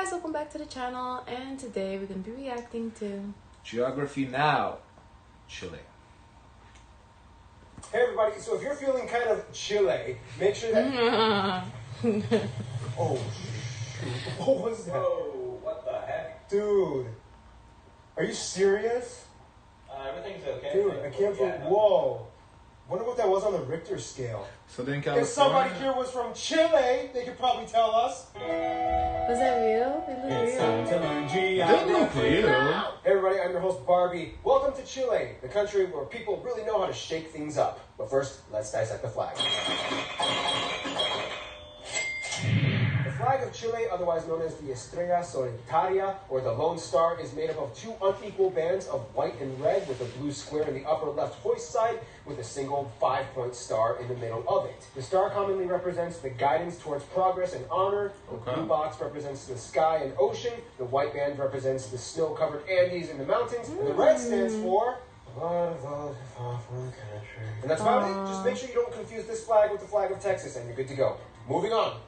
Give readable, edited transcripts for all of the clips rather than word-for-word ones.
guys, welcome back to the channel, and today we're going to be reacting to Geography Now, Chile. Hey everybody, so if you're feeling kind of Chile, make sure that... Oh, shoot. What was that? Whoa, what the heck? Dude, are you serious? Everything's okay. Dude, I can't believe... Whoa. Wonder what that was on the Richter scale. So then California... If somebody here was from Chile, they could probably tell us. Was that real? They look It's real. time to learn They look real. Hey everybody, I'm your host Barbie. Welcome to Chile, the country where people really know how to shake things up. But first, let's dissect the flag. The flag of Chile, otherwise known as the Estrella Solitaria, or the Lone Star, is made up of two unequal bands of white and red with a blue square in the upper left hoist side with a single 5-point star in the middle of it. The star commonly represents the guidance towards progress and honor. The blue box represents the sky and ocean. The white band represents the snow-covered Andes and the mountains. And the red stands for... And that's about it. Just make sure you don't confuse this flag with the flag of Texas and you're good to go. Moving on.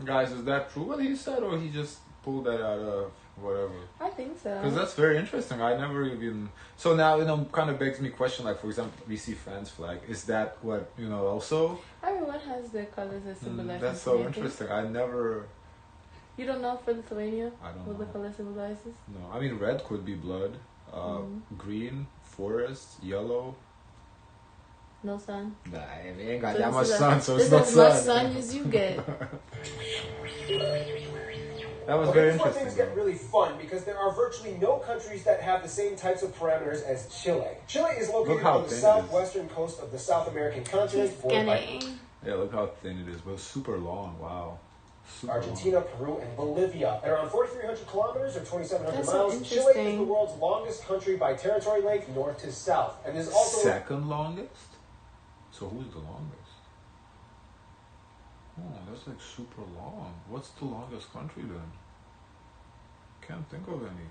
Guys, is that true what he said, or he just pulled that out of whatever? I think so. Because that's very interesting. I never even... So now, kind of begs me question, like, for example, we see France flag. Is that what, also? Everyone has their colors that symbolize That's so something. interesting. I never... You don't know for Lithuania I don't what know. the color symbolizes? No, I mean, red could be blood. Green, forest, yellow. No sun. Nah, we ain't got So that this much is sun, so this it's not is as much sun. sun as you get. That was Okay, very this is where interesting. things get really fun because there are virtually no countries that have the same types of parameters as Chile. Chile is located how on the thin it is. southwestern coast of the South American continent. bordered by Skinny. Yeah, look how thin it is, but super long. Wow. Super Argentina, Peru, and Bolivia. At around 4,300 kilometers or 2,700 That's so miles, Chile is interesting. the world's longest country by territory length, north to south. And there's long. also... Second longest? So who's the longest? Oh, that's like super long. What's the longest country then? Can't think of any.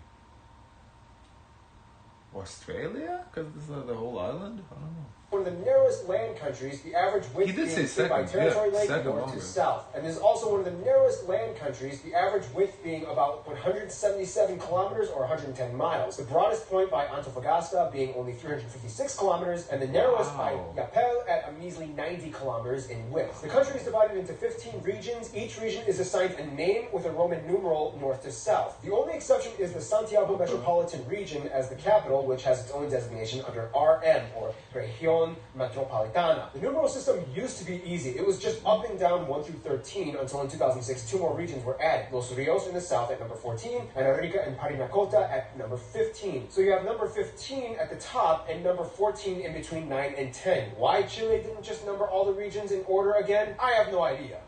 Australia? Because this is the whole island? I don't know. one of the narrowest land countries, the average width He did being say split by second, territory yeah, length second north to longest. south. And this is also one of the narrowest land countries, the average width being about 177 kilometers or 110 miles. The broadest point by Antofagasta being only 356 kilometers, and the narrowest by Wow. Yapel at a measly 90 kilometers in width. The country is divided into 15 regions. Each region is assigned a name with a Roman numeral north to south. The only exception is the Santiago metropolitan region as the capital, which has its own designation under RM, or Región Metropolitana. The numeral system used to be easy. It was just up and down 1 through 13 until in 2006 two more regions were added. Los Rios in the south at number 14 and Arica and Parinacota at number 15. So you have number 15 at the top and number 14 in between 9 and 10. Why Chile didn't just number all the regions in order again? I have no idea.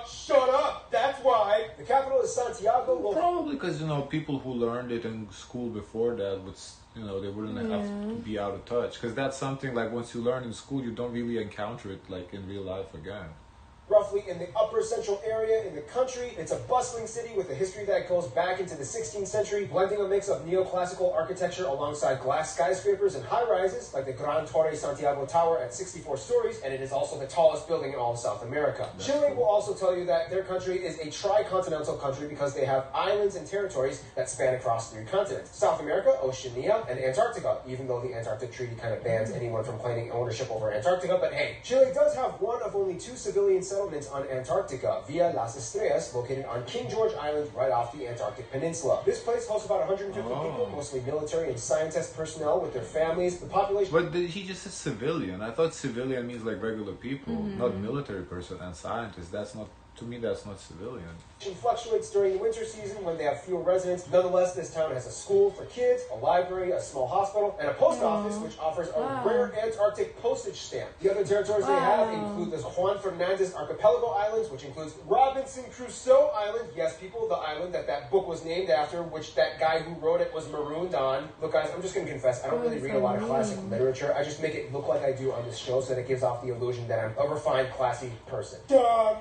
Shut up! That's why! The capital is Santiago. Probably because, people who learned it in school before that would, they wouldn't have to be out of touch. Because that's something, like, once you learn in school, you don't really encounter it, like, in real life again. Roughly in the upper central area in the country. It's a bustling city with a history that goes back into the 16th century, blending a mix of neoclassical architecture alongside glass skyscrapers and high-rises, like the Gran Torre Santiago Tower at 64 stories, and it is also the tallest building in all of South America. Chile will also tell you that their country is a tri-continental country because they have islands and territories that span across 3 continents. South America, Oceania, and Antarctica, even though the Antarctic Treaty kind of bans anyone from claiming ownership over Antarctica, but hey, Chile does have one of only 2 civilian settlements on Antarctica, Villa Las Estrellas, located on King George Island right off the Antarctic Peninsula. This place hosts about 150 people, mostly military and scientist personnel with their families. The population... But he just said civilian. I thought civilian means like regular people, not military person and scientist. That's not, to me, that's not civilian. fluctuates during the winter season when they have fewer residents. Nonetheless, this town has a school for kids, a library, a small hospital, and a post office which offers a rare Antarctic postage stamp. The other territories they have include the Juan Fernandez Archipelago Islands, which includes Robinson Crusoe Island. Yes, people, the island that book was named after, which that guy who wrote it was marooned on. Look, guys, I'm just going to confess, I don't really read a lot of classic literature. I just make it look like I do on this show so that it gives off the illusion that I'm a refined, classy person.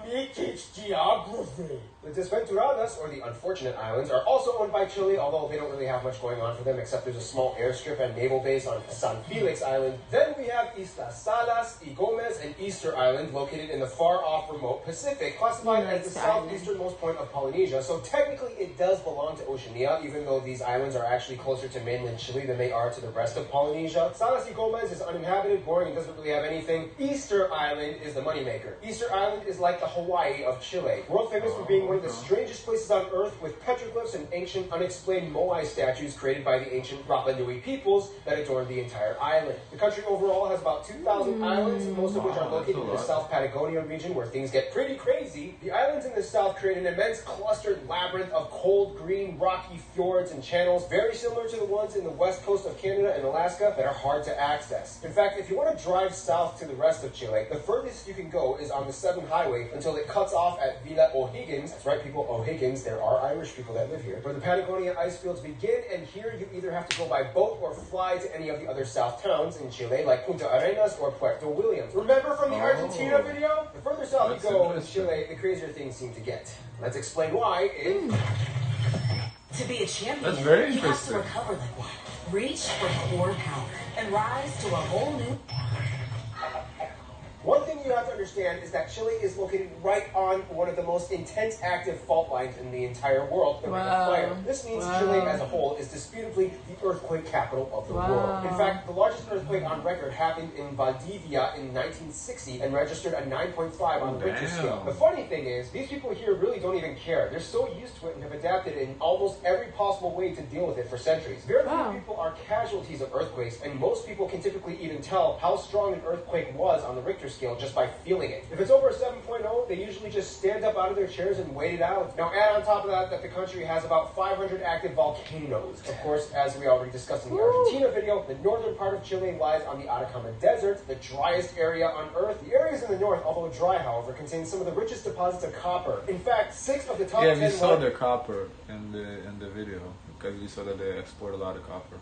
Me teach geography. The Desventuradas, or the Unfortunate Islands, are also owned by Chile, although they don't really have much going on for them, except there's a small airstrip and naval base on San Felix Island. Then we have Islas Salas, y Gomez, and Easter Island, located in the far-off remote Pacific, classified as the southeasternmost point of Polynesia. So technically it does belong to Oceania, even though these islands are actually closer to mainland Chile than they are to the rest of Polynesia. Salas y Gomez is uninhabited, boring, and doesn't really have anything. Easter Island is the moneymaker. Easter Island is like the Hawaii of Chile, world famous for being one of the strangest places on Earth, with petroglyphs and ancient unexplained moai statues created by the ancient Rapa Nui peoples that adorn the entire island. The country overall has about 2,000 islands, most of which are located in the South Patagonia region, where things get pretty crazy. The islands in the south create an immense clustered labyrinth of cold green rocky fjords and channels, very similar to the ones in the west coast of Canada and Alaska, that are hard to access. In fact, if you want to drive south to the rest of Chile, the furthest you can go is on the 7 highway until it cuts off at Villa O'Higgins. That's right, people, O'Higgins. There are Irish people that live here, where the Patagonia ice fields begin, and here you either have to go by boat or fly to any of the other south towns in Chile, like Punta Arenas or Puerto Williams. Remember from the Argentina video? The further south you go in Chile, the crazier things seem to get. Let's explain why in... To be a champion, That's very you have to interesting. recover like that. Reach for core power and rise to a whole new... One thing you have to understand is that Chile is located right on one of the most intense active fault lines in the entire world, the Ring of Fire. This means Chile as a whole is disputably the earthquake capital of the world. In fact, the largest earthquake on record happened in Valdivia in 1960 and registered a 9.5 on the Richter scale. The funny thing is, these people here really don't even care. They're so used to it and have adapted in almost every possible way to deal with it for centuries. Very few people are casualties of earthquakes, and most people can typically even tell how strong an earthquake was on the Richter scale just by feeling it. If it's over a 7.0, they usually just stand up out of their chairs and wait it out. Now add on top of that the country has about 500 active volcanoes. Of course, as we already discussed in the Argentina video, the northern part of Chile lies on the Atacama Desert, the driest area on Earth. The areas in the north, although dry, however, contain some of the richest deposits of copper. In fact, 6 of the top 10... Yeah, we saw the copper in the video, because we saw that they export a lot of copper.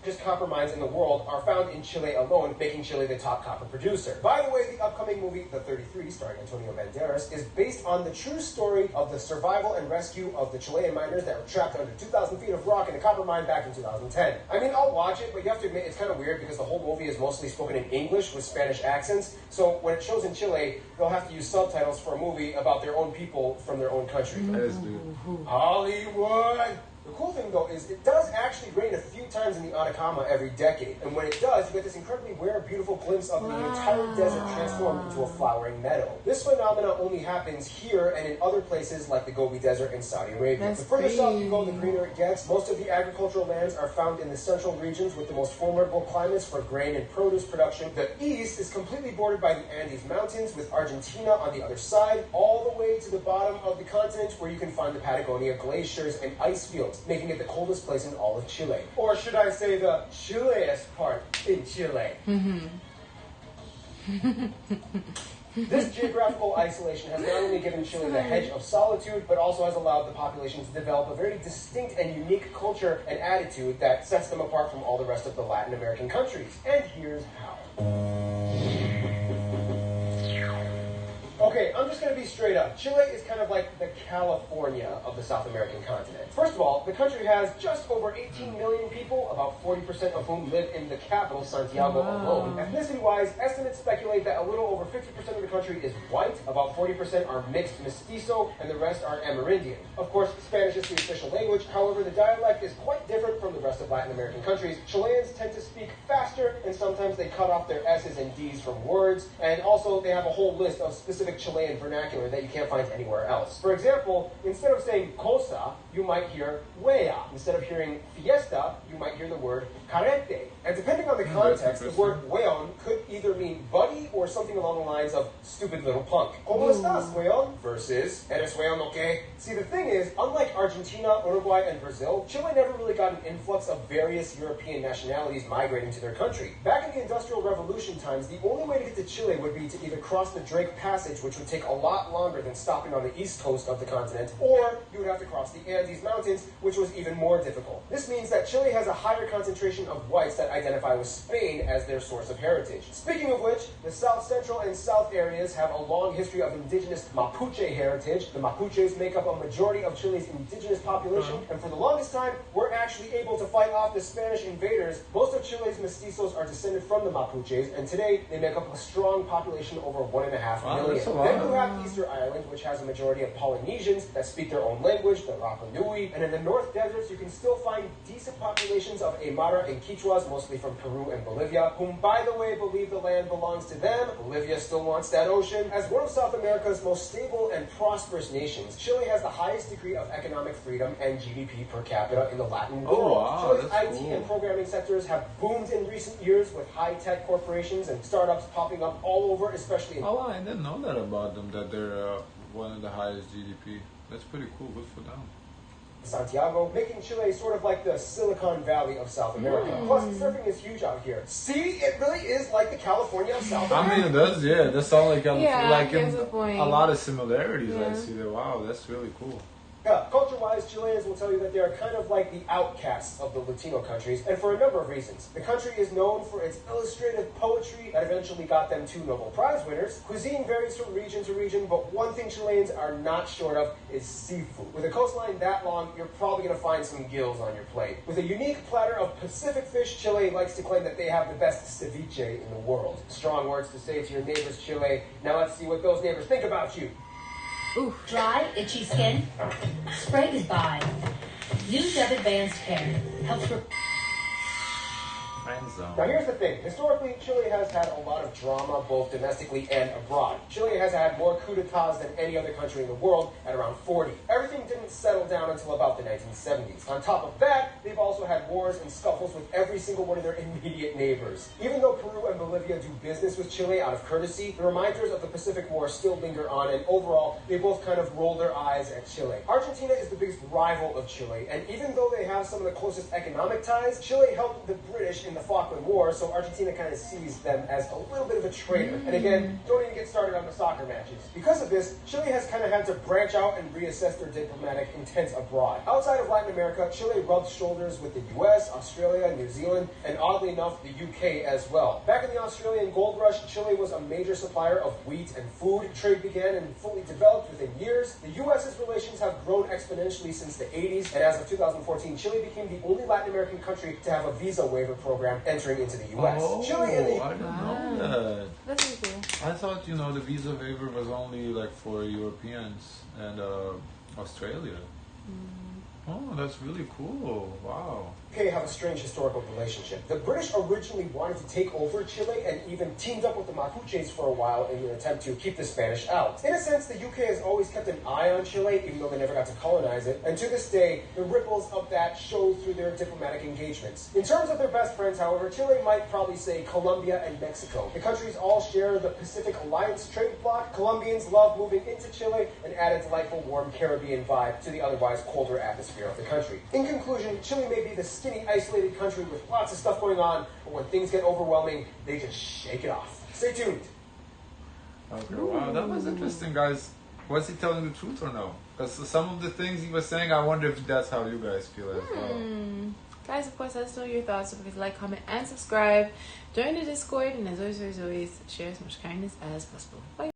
Just copper mines in the world are found in Chile alone, making Chile the top copper producer. By the way, the upcoming movie, The 33, starring Antonio Banderas, is based on the true story of the survival and rescue of the Chilean miners that were trapped under 2,000 feet of rock in a copper mine back in 2010. I mean, I'll watch it, but you have to admit it's kind of weird because the whole movie is mostly spoken in English with Spanish accents, so when it shows in Chile, they'll have to use subtitles for a movie about their own people from their own country. That is good. Hollywood! The cool thing, though, is it does actually rain a few times in the Atacama every decade. And when it does, you get this incredibly rare, beautiful glimpse of the entire desert transformed into a flowering meadow. This phenomena only happens here and in other places like the Gobi Desert in Saudi Arabia. The further south you go, the greener it gets. Most of the agricultural lands are found in the central regions with the most formidable climates for grain and produce production. The east is completely bordered by the Andes Mountains, with Argentina on the other side, all the way to the bottom of the continent where you can find the Patagonia glaciers and ice fields, making it the coldest place in all of Chile. Or should I say the chilliest part in Chile. This geographical isolation has not only given Chile the hedge of solitude, but also has allowed the population to develop a very distinct and unique culture and attitude that sets them apart from all the rest of the Latin American countries. And here's how. Okay, I'm just going to be straight up. Chile is kind of like the California of the South American continent. First of all, the country has just over 18 million people, about 40% of whom live in the capital, Santiago, alone. Ethnicity-wise, estimates speculate that a little over 50% of the country is white, about 40% are mixed mestizo, and the rest are Amerindian. Of course, Spanish is the official language. However, the dialect is quite different from the rest of Latin American countries. Chileans tend to speak faster, and sometimes they cut off their S's and D's from words, and also they have a whole list of specific Chilean vernacular that you can't find anywhere else. For example, instead of saying cosa, you might hear wea. Instead of hearing fiesta, you might hear the word carete. And depending on the context, the word weon could either mean buddy or something along the lines of stupid little punk. ¿Cómo estás, weon? Versus, ¿eres weon o qué? See, the thing is, unlike Argentina, Uruguay, and Brazil, Chile never really got an influx of various European nationalities migrating to their country. Back in the Industrial Revolution times, the only way to get to Chile would be to either cross the Drake Passage, which which would take a lot longer than stopping on the east coast of the continent, or you would have to cross the Andes Mountains, which was even more difficult. This means that Chile has a higher concentration of whites that identify with Spain as their source of heritage. Speaking of which, the South Central and South areas have a long history of indigenous Mapuche heritage. The Mapuches make up a majority of Chile's indigenous population, and for the longest time, were actually able to fight off the Spanish invaders. Most of Chile's mestizos are descended from the Mapuches, and today they make up a strong population over 1.5 million. Then you have Easter Island, which has a majority of Polynesians that speak their own language, the Rapa Nui, and in the North Deserts you can still find decent populations of Aymara and Quichuas, mostly from Peru and Bolivia, whom by the way believe the land belongs to them. Bolivia still wants that ocean. As one of South America's most stable and prosperous nations, Chile has the highest degree of economic freedom and GDP per capita in the Latin world. Chile's IT and programming sectors have boomed in recent years with high-tech corporations and startups popping up all over, especially in... Oh, wow, I didn't know that about them, that they're one of the highest GDP. That's pretty cool. Good for them. Santiago, making Chile sort of like the Silicon Valley of South America. Plus, surfing is huge out here. See, it really is like the California of South America. I mean, it does, yeah. That sounds like, a a lot of similarities. I see there. Wow, that's really cool. Yeah, culture-wise, Chileans will tell you that they are kind of like the outcasts of the Latino countries, and for a number of reasons. The country is known for its illustrative poetry that eventually got them 2 Nobel Prize winners. Cuisine varies from region to region, but one thing Chileans are not short of is seafood. With a coastline that long, you're probably going to find some gills on your plate. With a unique platter of Pacific fish, Chile likes to claim that they have the best ceviche in the world. Strong words to say to your neighbors, Chile. Now let's see what those neighbors think about you. Oof. Dry, itchy skin? Spray goodbye. Use Deb Advanced Care. Helps Now here's the thing. Historically, Chile has had a lot of drama, both domestically and abroad. Chile has had more coups d'etats than any other country in the world, at around 40. Everything didn't settle down until about the 1970s. On top of that, they've also had wars and scuffles with every single one of their immediate neighbors. Even though Peru and Bolivia do business with Chile out of courtesy, the reminders of the Pacific War still linger on, and overall, they both kind of roll their eyes at Chile. Argentina is the biggest rival of Chile, and even though they have some of the closest economic ties, Chile helped the British in the Falkland War, so Argentina kind of sees them as a little bit of a traitor. And again, don't even get started on the soccer matches. Because of this, Chile has kind of had to branch out and reassess their diplomatic intent abroad. Outside of Latin America, Chile rubs shoulders with the US, Australia, New Zealand, and oddly enough, the UK as well. Back in the Australian gold rush, Chile was a major supplier of wheat and food. Trade began and fully developed within years. The US's relations have grown exponentially since the 80s, and as of 2014, Chile became the only Latin American country to have a visa waiver program entering into the U.S. Oh, Chile and the... I didn't know that. That's really cool. I thought, the visa waiver was only like for Europeans and Australia. Oh, that's really cool. Wow. UK have a strange historical relationship. The British originally wanted to take over Chile and even teamed up with the Mapuches for a while in an attempt to keep the Spanish out. In a sense, the UK has always kept an eye on Chile, even though they never got to colonize it, and to this day, the ripples of that show through their diplomatic engagements. In terms of their best friends, however, Chile might probably say Colombia and Mexico. The countries all share the Pacific Alliance trade bloc. Colombians love moving into Chile and add a delightful, warm Caribbean vibe to the otherwise colder atmosphere of the country. In conclusion, Chile may be the skinny, isolated country with lots of stuff going on, but when things get overwhelming, they just shake it off. Stay tuned. Okay, wow, that was interesting, guys. Was he telling the truth or no? Because some of the things he was saying, I wonder if that's how you guys feel as well. Guys, of course, let us know your thoughts. Don't forget to like, comment, and subscribe. Join the Discord, and as always, share as much kindness as possible. Bye.